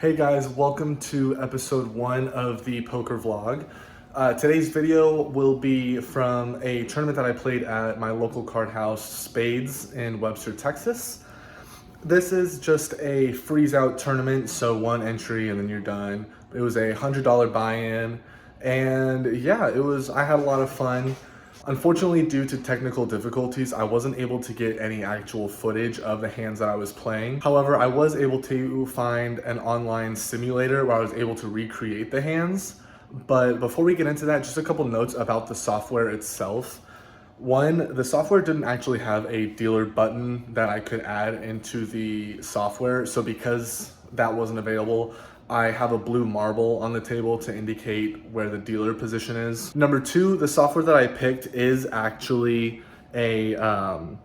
Hey guys, welcome to episode 1 of the poker vlog. Today's video will be from a tournament that I played at my local card house, Spades, in Webster, Texas. This is just a freeze out tournament, so one entry and then you're done. It was a $100 buy-in, and yeah, I had a lot of fun. Unfortunately, due to technical difficulties, I wasn't able to get any actual footage of the hands that I was playing. However, I was able to find an online simulator where I was able to recreate the hands. But before we get into that, just a couple notes about the software itself. One, the software didn't actually have a dealer button that I could add into the software. So because that wasn't available, I have a blue marble on the table to indicate where the dealer position is. Number two, the software that I picked is actually the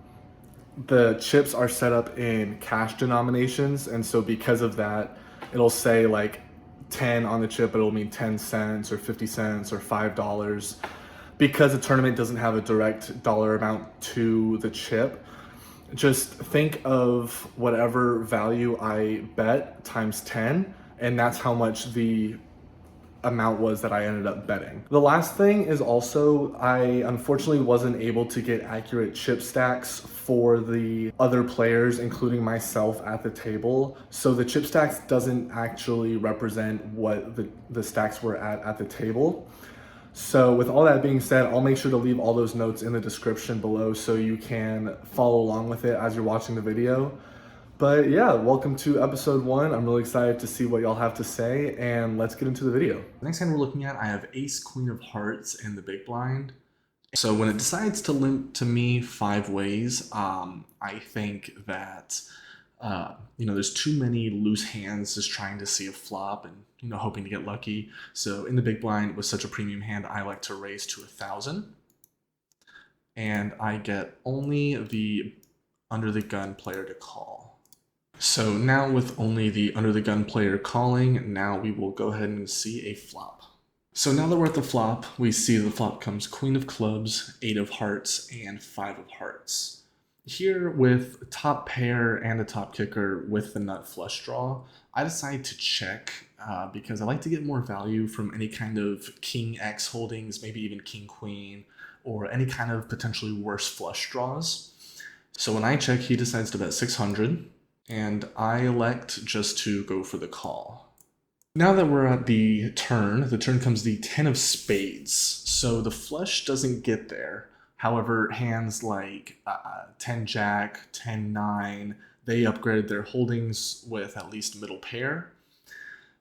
chips are set up in cash denominations. And so because of that, it'll say like 10 on the chip, but it'll mean 10 cents or 50 cents or $5. Because the tournament doesn't have a direct dollar amount to the chip, just think of whatever value I bet times 10, and that's how much the amount was that I ended up betting. The last thing is also, I unfortunately wasn't able to get accurate chip stacks for the other players, including myself at the table. So the chip stacks doesn't actually represent what the stacks were at the table. So with all that being said, I'll make sure to leave all those notes in the description below so you can follow along with it as you're watching the video. But yeah, welcome to episode 1. I'm really excited to see what y'all have to say, and let's get into the video. The next hand we're looking at, I have Ace, Queen of Hearts in the big blind. So when it decides to limp to me 5 ways, I think that there's too many loose hands just trying to see a flop and hoping to get lucky. So in the big blind, with such a premium hand, I like to raise to 1,000, and I get only the under the gun player to call. So now with only the under the gun player calling, now we will go ahead and see a flop. So now that we're at the flop, we see the flop comes Queen of Clubs, 8 of Hearts, and 5 of Hearts. Here with top pair and a top kicker with the nut flush draw, I decide to check because I like to get more value from any kind of King X holdings, maybe even King Queen, or any kind of potentially worse flush draws. So when I check, he decides to bet 600, and I elect just to go for the call. Now that we're at the turn comes the 10 of spades, so the flush doesn't get there. However, hands like 10 jack, 10 9, they upgraded their holdings with at least middle pair.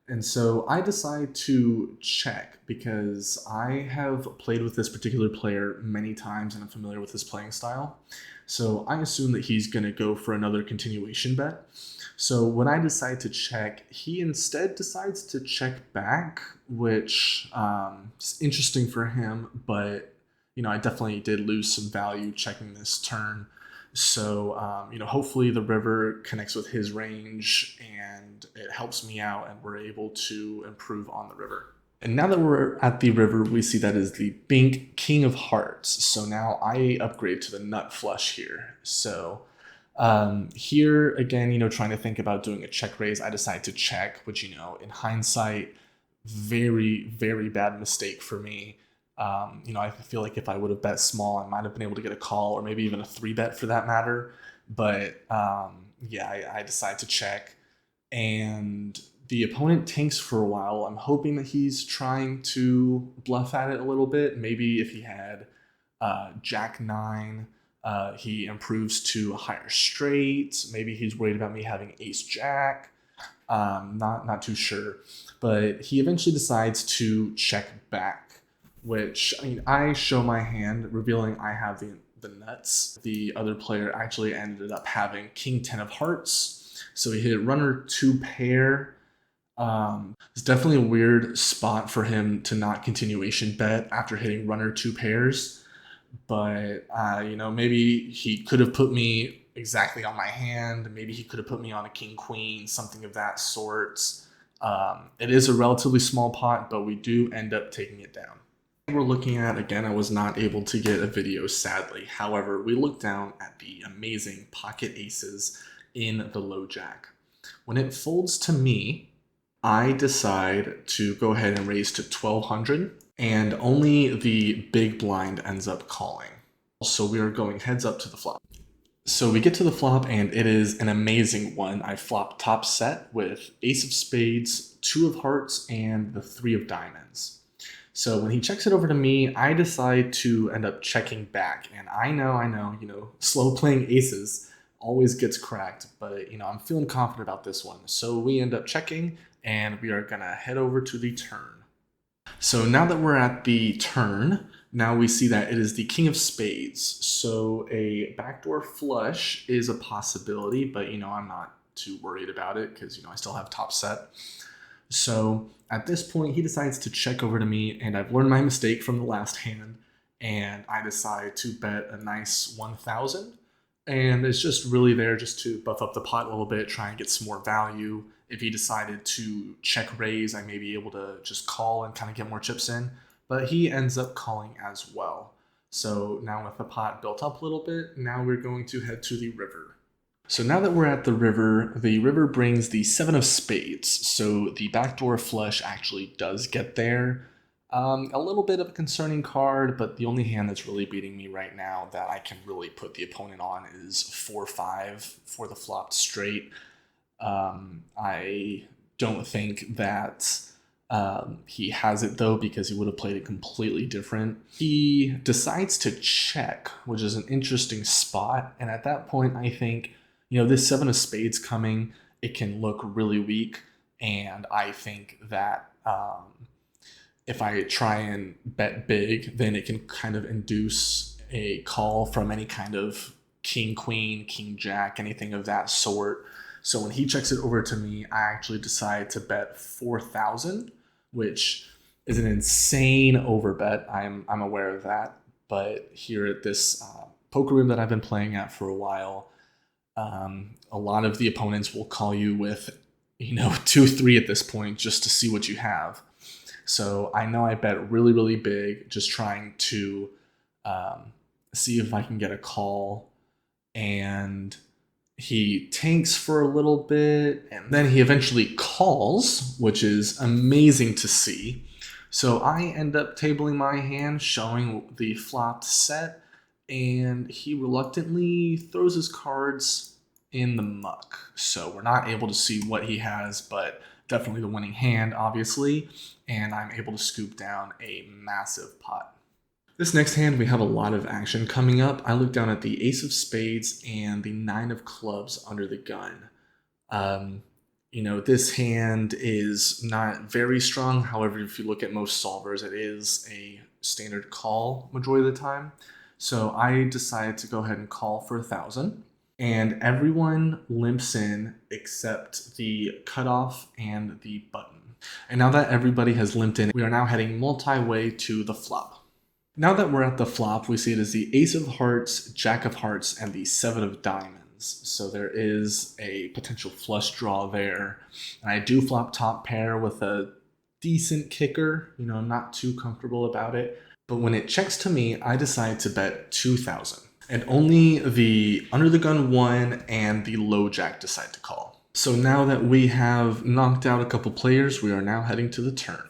And so I decide to check because I have played with this particular player many times and I'm familiar with his playing style. So I assume that he's going to go for another continuation bet. So when I decide to check, he instead decides to check back, which is interesting for him, but I definitely did lose some value checking this turn. So, hopefully the river connects with his range and it helps me out and we're able to improve on the river. And now that we're at the river, we see that is the Bink King of Hearts. So now I upgrade to the nut flush here. So here again, trying to think about doing a check raise, I decide to check, which, in hindsight, very, very bad mistake for me. I feel like if I would have bet small, I might have been able to get a call or maybe even a 3-bet for that matter. But I decide to check, and the opponent tanks for a while. I'm hoping that he's trying to bluff at it a little bit. Maybe if he had Jack 9, he improves to a higher straight. Maybe he's worried about me having Ace Jack. Not too sure. But he eventually decides to check back, which, I show my hand, revealing I have the nuts. The other player actually ended up having King 10 of Hearts, so he hit runner 2 pair. It's definitely a weird spot for him to not continuation bet after hitting runner 2 pairs, but maybe he could have put me exactly on my hand. Maybe he could have put me on a King Queen, something of that sort. It is a relatively small pot, but we do end up taking it down. We're looking at, again, I was not able to get a video, sadly. However, we look down at the amazing pocket aces in the low jack. When it folds to me, I decide to go ahead and raise to 1200, and only the big blind ends up calling. So we are going heads up to the flop. So we get to the flop, and it is an amazing one. I flop top set with ace of spades, two of hearts, and the three of diamonds. So when he checks it over to me, I decide to end up checking back. And I know, slow playing aces always gets cracked, but I'm feeling confident about this one. So we end up checking, and we are gonna head over to the turn. So now that we're at the turn, now we see that it is the king of spades. So a backdoor flush is a possibility, but I'm not too worried about it because I still have top set. So at this point, he decides to check over to me, and I've learned my mistake from the last hand, and I decide to bet a nice 1,000. And it's just really there just to buff up the pot a little bit, try and get some more value. If he decided to check raise, I may be able to just call and kind of get more chips in, but he ends up calling as well. So now with the pot built up a little bit, now we're going to head to the river. So now that we're at the river brings the seven of spades. So the backdoor flush actually does get there. A little bit of a concerning card, but the only hand that's really beating me right now that I can really put the opponent on is 4-5 for the flopped straight. I don't think that he has it though, because he would have played it completely different. He decides to check, which is an interesting spot. And at that point, I think, this seven of spades coming, it can look really weak. And I think that if I try and bet big, then it can kind of induce a call from any kind of king, queen, king, jack, anything of that sort. So when he checks it over to me, I actually decide to bet 4,000, which is an insane overbet. I'm aware of that. But here at this poker room that I've been playing at for a while, a lot of the opponents will call you with, 2-3 at this point just to see what you have. So I know I bet really, really big, just trying to see if I can get a call. And he tanks for a little bit, and then he eventually calls, which is amazing to see. So I end up tabling my hand, showing the flopped set, and he reluctantly throws his cards in the muck. So we're not able to see what he has, but definitely the winning hand, obviously, and I'm able to scoop down a massive pot. This next hand, we have a lot of action coming up. I look down at the ace of spades and the nine of clubs under the gun. This hand is not very strong. However, if you look at most solvers, it is a standard call majority of the time. So I decided to go ahead and call for 1,000. And everyone limps in except the cutoff and the button. And now that everybody has limped in, we are now heading multi-way to the flop. Now that we're at the flop, we see it as the ace of hearts, jack of hearts, and the seven of diamonds. So there is a potential flush draw there. And I do flop top pair with a decent kicker. I'm not too comfortable about it. But when it checks to me, I decide to bet 2,000. And only the under the gun one and the low jack decide to call. So now that we have knocked out a couple players, we are now heading to the turn.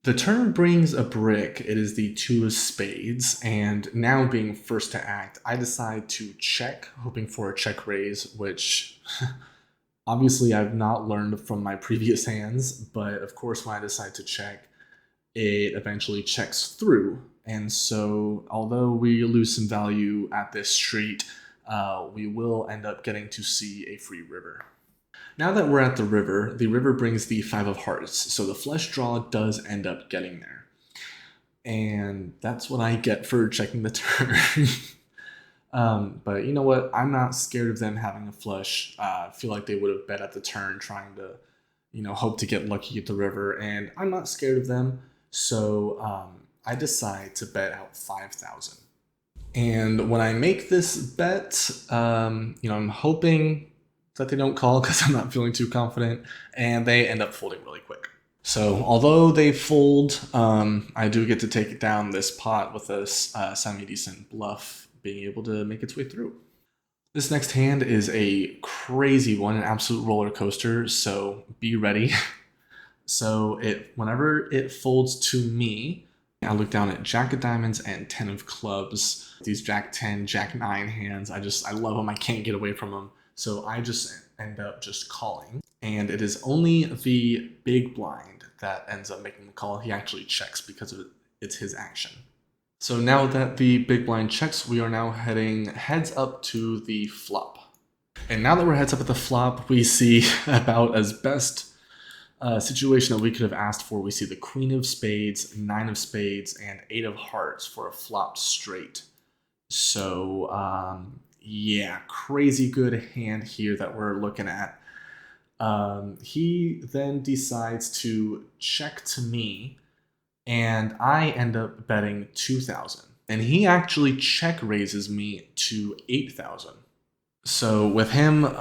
The turn brings a brick. It is the two of spades, and now being first to act, I decide to check, hoping for a check raise, which obviously I've not learned from my previous hands, but of course when I decide to check, it eventually checks through. And so although we lose some value at this street, we will end up getting to see a free river. Now that we're at the river brings the five of hearts, so the flush draw does end up getting there. And that's what I get for checking the turn. But you know what? I'm not scared of them having a flush. I feel like they would have bet at the turn trying to, hope to get lucky at the river. And I'm not scared of them. So I decide to bet out 5,000. And when I make this bet, I'm hoping that they don't call because I'm not feeling too confident, and they end up folding really quick. So although they fold, I do get to take down this pot with a semi-decent bluff being able to make its way through. This next hand is a crazy one, an absolute roller coaster, so be ready. So whenever it folds to me, I look down at Jack of Diamonds and 10 of Clubs. These Jack 10, Jack 9 hands, I love them. I can't get away from them. So I just end up just calling. And it is only the big blind that ends up making the call. He actually checks because of it's his action. So now that the big blind checks, we are now heading heads up to the flop. And now that we're heads up at the flop, we see about as best situation that we could have asked for. We see the Queen of Spades, 9 of Spades, and 8 of Hearts for a flopped straight. So yeah, crazy good hand here that we're looking at. He then decides to check to me, and I end up betting 2,000. And he actually check raises me to 8,000. So with him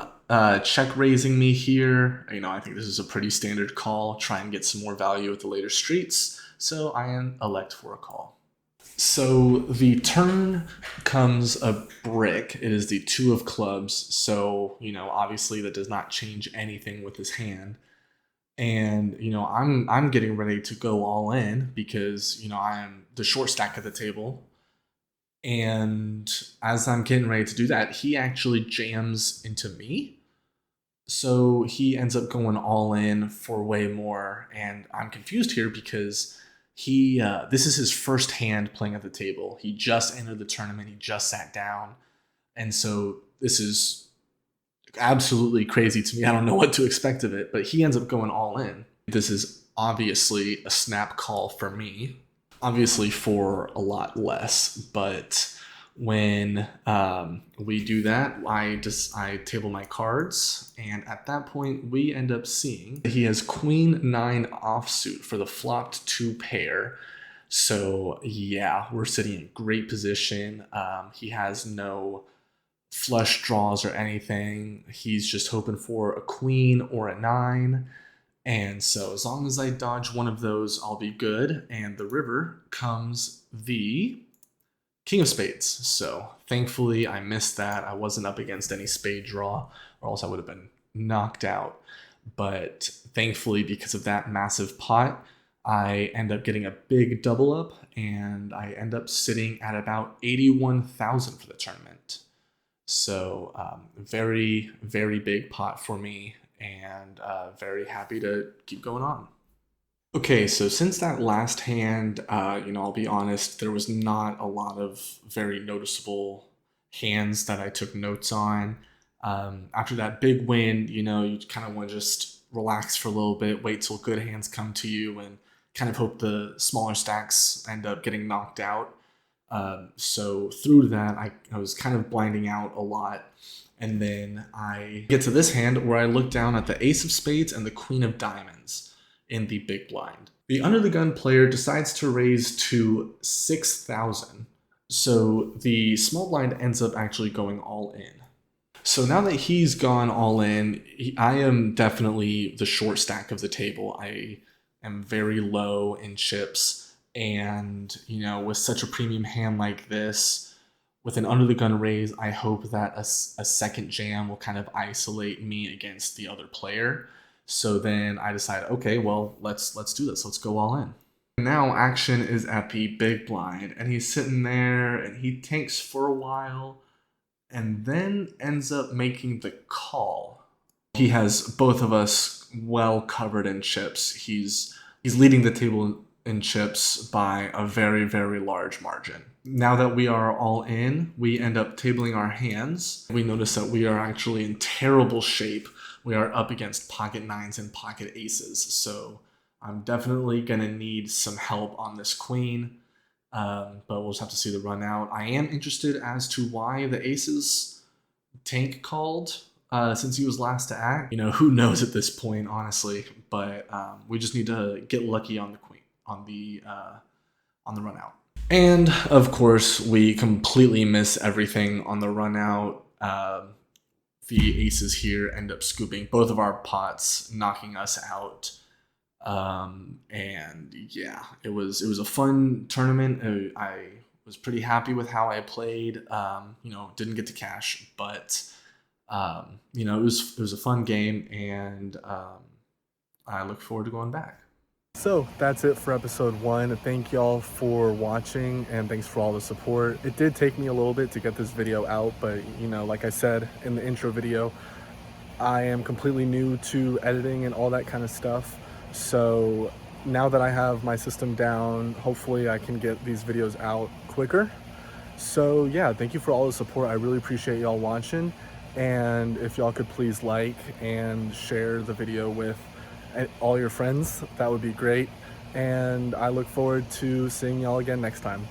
check raising me here, I think this is a pretty standard call. Try and get some more value at the later streets. So I elect for a call. So the turn comes a brick. It is the 2 of Clubs. So, obviously that does not change anything with his hand. And, I'm getting ready to go all in because, I am the short stack at the table. And as I'm getting ready to do that, he actually jams into me. So he ends up going all in for way more. And I'm confused here because this is his first hand playing at the table. He just entered the tournament. He just sat down. And so this is absolutely crazy to me. I don't know what to expect of it, but he ends up going all in. This is obviously a snap call for me, obviously for a lot less, but when we do that, I table my cards, and at that point we end up seeing he has Queen 9 offsuit for the flopped 2 pair. So yeah, we're sitting in great position. He has no flush draws or anything. He's just hoping for a queen or a 9. And so as long as I dodge one of those, I'll be good. And the river comes the King of Spades. So thankfully I missed that. I wasn't up against any spade draw, or else I would have been knocked out. But thankfully, because of that massive pot, I end up getting a big double up, and I end up sitting at about 81,000 for the tournament. So very, very big pot for me, and very happy to keep going on. Okay, so since that last hand, I'll be honest, there was not a lot of very noticeable hands that I took notes on. After that big win, you kind of want to just relax for a little bit, wait till good hands come to you, and kind of hope the smaller stacks end up getting knocked out. So through that, I was kind of blinding out a lot. And then I get to this hand where I look down at the Ace of Spades and the Queen of Diamonds in the big blind. The under the gun player decides to raise to 6,000. So the small blind ends up actually going all in. So now that he's gone all in, I am definitely the short stack of the table. I am very low in chips. And, with such a premium hand like this, with an under the gun raise, I hope that a second jam will kind of isolate me against the other player. So then I decide, okay, well, let's do this. Let's go all in. Now action is at the big blind, and he's sitting there and he tanks for a while and then ends up making the call. He has both of us well covered in chips. He's leading the table in chips by a very, very large margin. Now that we are all in, we end up tabling our hands. We notice that we are actually in terrible shape. We are up against pocket 9s and pocket aces. So I'm definitely gonna need some help on this queen, but we'll just have to see the run out. I am interested as to why the aces tank called since he was last to act. Who knows at this point, honestly, but we just need to get lucky on the queen, on the run out. And of course, we completely miss everything on the run out. The aces here end up scooping both of our pots, knocking us out. And yeah, it was a fun tournament. I was pretty happy with how I played. Didn't get to cash, but it was a fun game, and I look forward to going back. So that's it for episode 1. Thank y'all for watching and thanks for all the support. It did take me a little bit to get this video out, but you know, like I said in the intro video, I am completely new to editing and all that kind of stuff. So now that I have my system down, hopefully I can get these videos out quicker. So yeah, thank you for all the support. I really appreciate y'all watching. And if y'all could please like and share the video with all your friends, that would be great. And I look forward to seeing y'all again next time.